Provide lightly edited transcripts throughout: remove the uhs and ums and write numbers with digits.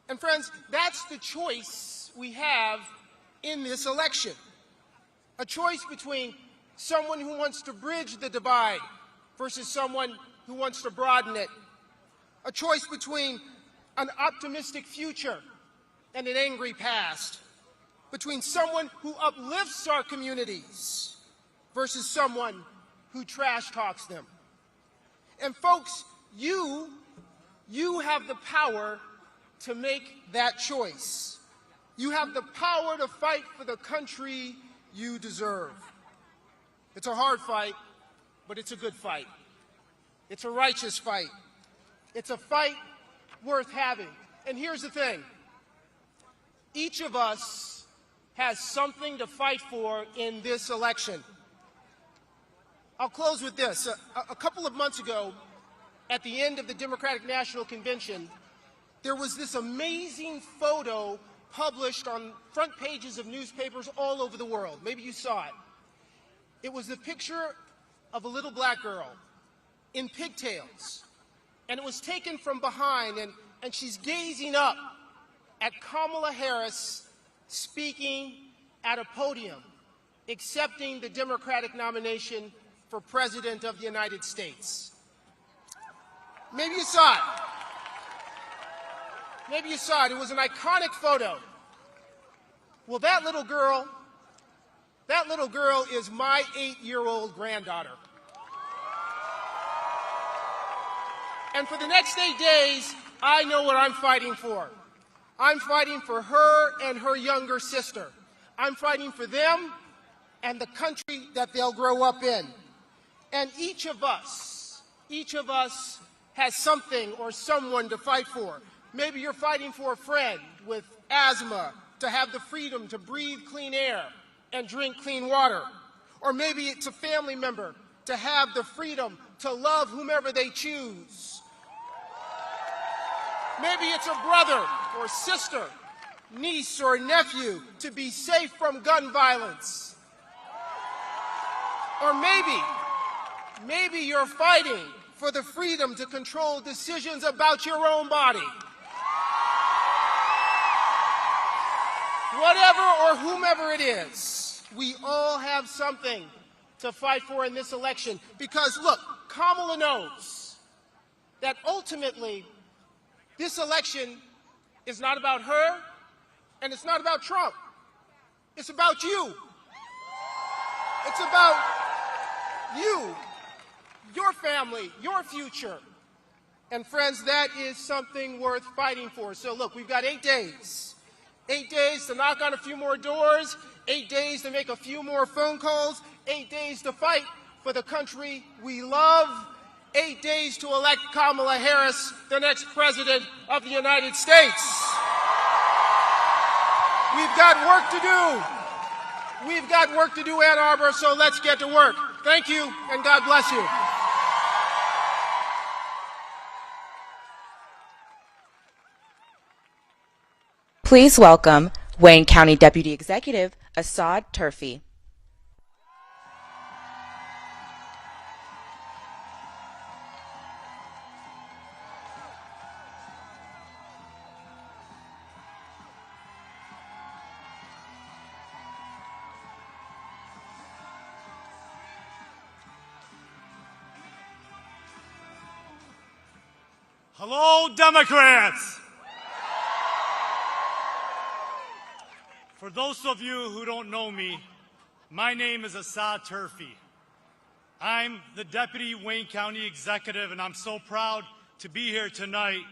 And friends, that's the choice we have in this election. A choice between someone who wants to bridge the divide versus someone who wants to broaden it. A choice between an optimistic future and an angry past. Between someone who uplifts our communities versus someone who trash talks them. And folks, you have the power to make that choice. You have the power to fight for the country you deserve. It's a hard fight, but it's a good fight. It's a righteous fight. It's a fight worth having. And here's the thing. Each of us has something to fight for in this election. I'll close with this. A couple of months ago, at the end of the Democratic National Convention, there was this amazing photo published on front pages of newspapers all over the world. Maybe you saw it. It was the picture of a little black girl in pigtails. And it was taken from behind, and she's gazing up at Kamala Harris speaking at a podium, accepting the Democratic nomination for President of the United States. Maybe you saw it. Maybe you saw it. It was an iconic photo. Well, that little girl is my 8-year-old granddaughter. And for the next 8 days, I know what I'm fighting for. I'm fighting for her and her younger sister. I'm fighting for them and the country that they'll grow up in. And each of us has something or someone to fight for. Maybe you're fighting for a friend with asthma to have the freedom to breathe clean air and drink clean water. Or maybe it's a family member to have the freedom to love whomever they choose. Maybe it's a brother or sister, niece or nephew to be safe from gun violence. Or maybe you're fighting for the freedom to control decisions about your own body. Whatever or whomever it is, we all have something to fight for in this election. Because look, Kamala knows that ultimately this election is not about her and it's not about Trump. It's about you. It's about you, your family, your future. And friends, that is something worth fighting for. So look, we've got 8 days. 8 days to knock on a few more doors, 8 days to make a few more phone calls, 8 days to fight for the country we love, 8 days to elect Kamala Harris, the next president of the United States. We've got work to do. We've got work to do, Ann Arbor, so let's get to work. Thank you, and God bless you. Please welcome Wayne County Deputy Executive Asad Turfy. Hello, Democrats! For those of you who don't know me, my name is Asad Turfy. I'm the Deputy Wayne County Executive, and I'm so proud to be here tonight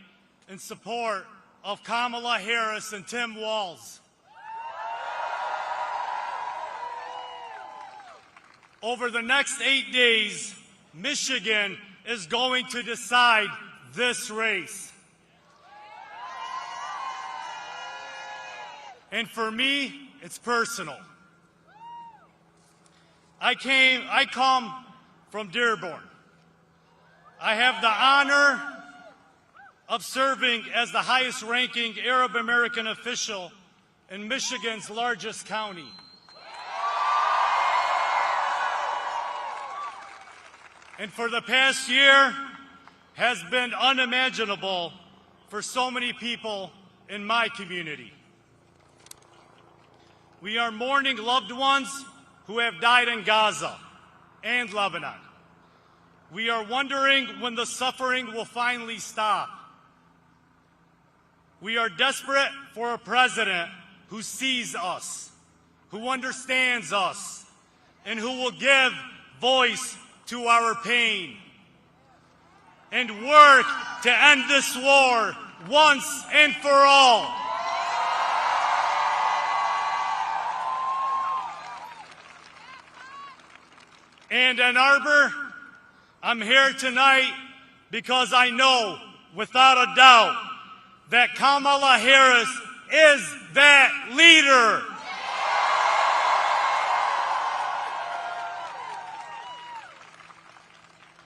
in support of Kamala Harris and Tim Walz. Over the next 8 days, Michigan is going to decide this race. And for me, it's personal. I come from Dearborn. I have the honor of serving as the highest ranking Arab American official in Michigan's largest county. And for the past year has been unimaginable for so many people in my community. We are mourning loved ones who have died in Gaza and Lebanon. We are wondering when the suffering will finally stop. We are desperate for a president who sees us, who understands us, and who will give voice to our pain and work to end this war once and for all. And Ann Arbor, I'm here tonight because I know without a doubt that Kamala Harris is that leader.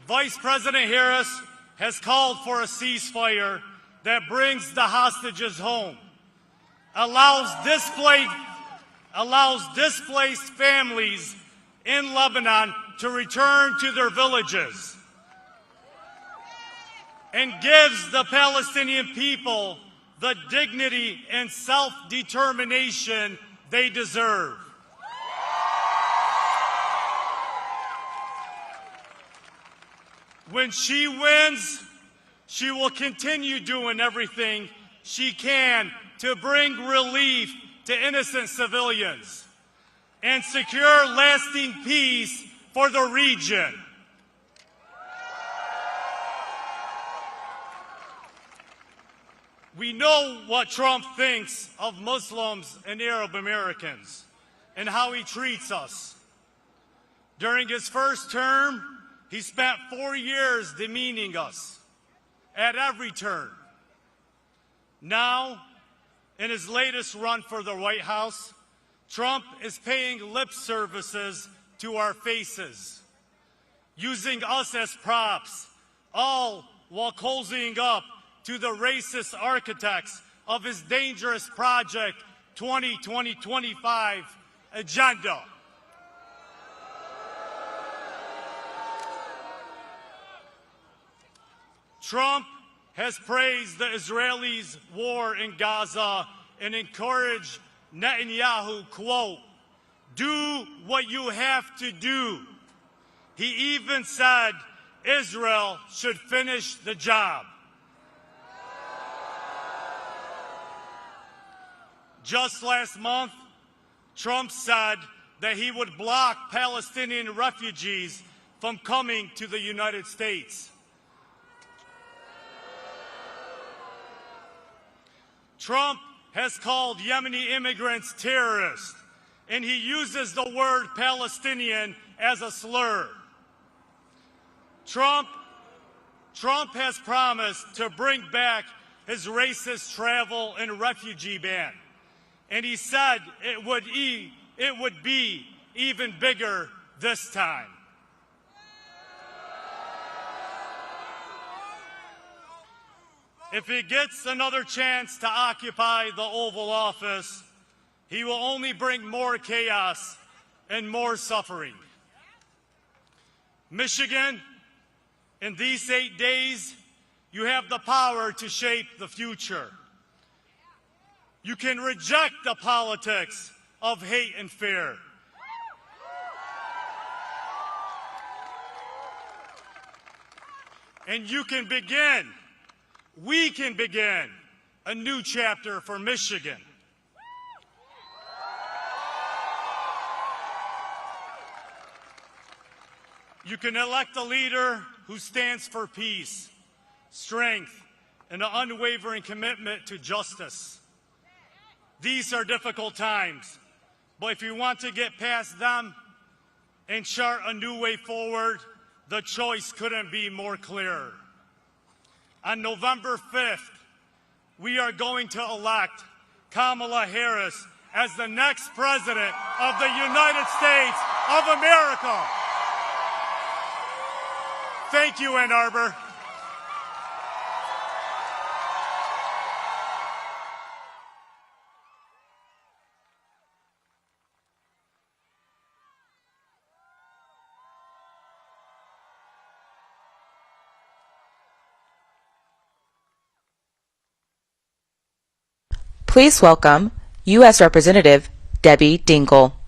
Vice President Harris has called for a ceasefire that brings the hostages home, allows displaced families in Lebanon to return to their villages, and gives the Palestinian people the dignity and self-determination they deserve. When she wins, she will continue doing everything she can to bring relief to innocent civilians and secure lasting peace for the region. We know what Trump thinks of Muslims and Arab Americans and how he treats us. During his first term, he spent 4 years demeaning us at every turn. Now, in his latest run for the White House, Trump is paying lip services to our faces, using us as props, all while cozying up to the racist architects of his dangerous Project 2025 agenda. Trump has praised the Israelis' war in Gaza and encouraged Netanyahu, quote, "Do what you have to do." He even said Israel should finish the job. Just last month, Trump said that he would block Palestinian refugees from coming to the United States. Trump has called Yemeni immigrants terrorists, and he uses the word Palestinian as a slur. Trump has promised to bring back his racist travel and refugee ban, and he said it would be even bigger this time. If he gets another chance to occupy the Oval Office, he will only bring more chaos and more suffering. Michigan, in these 8 days, you have the power to shape the future. You can reject the politics of hate and fear. And we can begin a new chapter for Michigan. You can elect a leader who stands for peace, strength, and an unwavering commitment to justice. These are difficult times, but if you want to get past them and chart a new way forward, the choice couldn't be more clear. On November 5th, we are going to elect Kamala Harris as the next president of the United States of America. Thank you, Ann Arbor. Please welcome U.S. Representative Debbie Dingell.